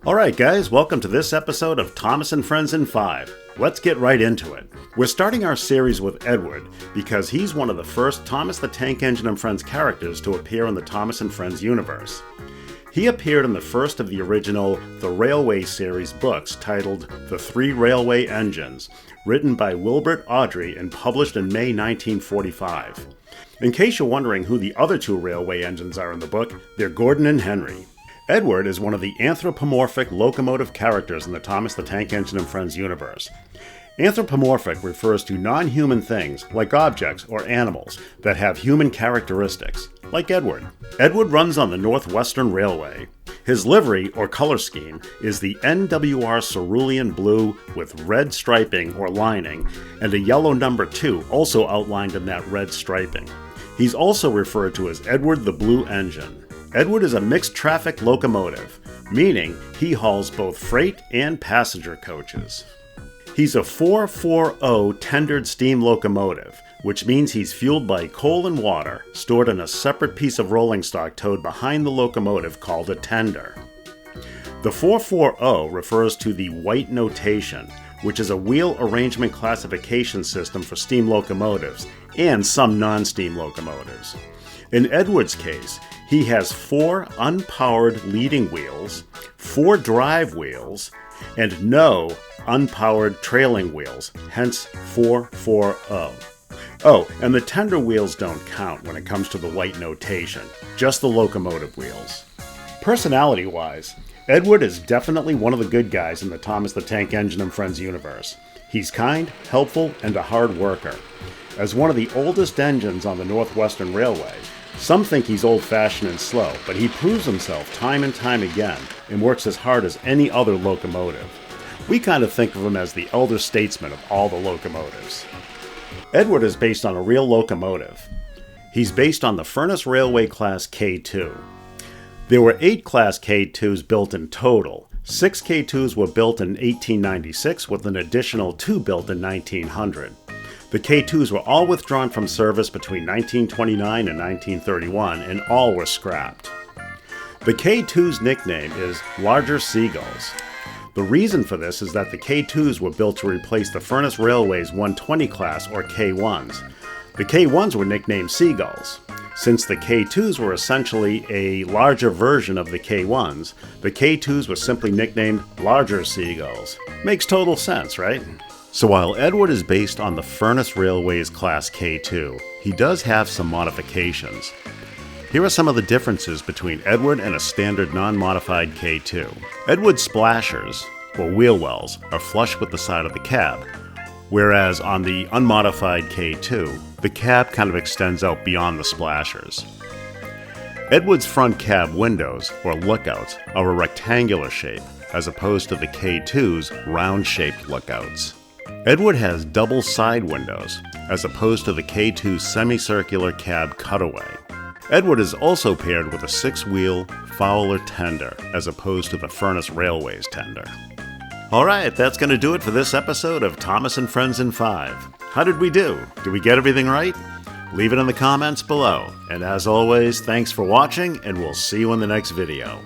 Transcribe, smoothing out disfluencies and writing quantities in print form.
Alright guys, welcome to this episode of Thomas and Friends in 5. Let's get right into it. We're starting our series with Edward because he's one of the first Thomas the Tank Engine and Friends characters to appear in the Thomas and Friends universe. He appeared in the first of the original The Railway series books titled The Three Railway Engines, written by Wilbert Awdry and published in May 1945. In case you're wondering who the other two railway engines are in the book, they're Gordon and Henry. Edward is one of the anthropomorphic locomotive characters in the Thomas the Tank Engine and Friends universe. Anthropomorphic refers to non-human things, like objects or animals, that have human characteristics, like Edward. Edward runs on the Northwestern Railway. His livery, or color scheme, is the NWR cerulean blue with red striping or lining, and a yellow number 2 also outlined in that red striping. He's also referred to as Edward the Blue Engine. Edward is a mixed traffic locomotive, meaning he hauls both freight and passenger coaches. He's a 440 tendered steam locomotive, which means he's fueled by coal and water stored in a separate piece of rolling stock towed behind the locomotive called a tender. The 440 refers to the White notation, which is a wheel arrangement classification system for steam locomotives and some non-steam locomotives. In Edward's case, he has 4 unpowered leading wheels, 4 drive wheels, and no unpowered trailing wheels, hence 440. Oh, and the tender wheels don't count when it comes to the White notation, just the locomotive wheels. Personality-wise, Edward is definitely one of the good guys in the Thomas the Tank Engine and Friends universe. He's kind, helpful, and a hard worker. As one of the oldest engines on the Northwestern Railway, some think he's old-fashioned and slow, but he proves himself time and time again and works as hard as any other locomotive. We kind of think of him as the elder statesman of all the locomotives. Edward is based on a real locomotive. He's based on the Furness Railway Class K2. There were 8 Class K2s built in total. 6 K2s were built in 1896 with an additional 2 built in 1900. The K2s were all withdrawn from service between 1929 and 1931, and all were scrapped. The K2's nickname is Larger Seagulls. The reason for this is that the K2s were built to replace the Furness Railway's 120 class, or K1s. The K1s were nicknamed Seagulls. Since the K2s were essentially a larger version of the K1s, the K2s were simply nicknamed Larger Seagulls. Makes total sense, right? So while Edward is based on the Furness Railway's Class K2, he does have some modifications. Here are some of the differences between Edward and a standard non-modified K2. Edward's splashers, or wheel wells, are flush with the side of the cab, whereas on the unmodified K2, the cab kind of extends out beyond the splashers. Edward's front cab windows, or lookouts, are a rectangular shape, as opposed to the K2's round-shaped lookouts. Edward has double side windows, as opposed to the K2's semicircular cab cutaway. Edward is also paired with a 6-wheel Fowler tender, as opposed to the Furness Railway's tender. Alright, that's going to do it for this episode of Thomas and Friends in 5. How did we do? Did we get everything right? Leave it in the comments below. And as always, thanks for watching, and we'll see you in the next video.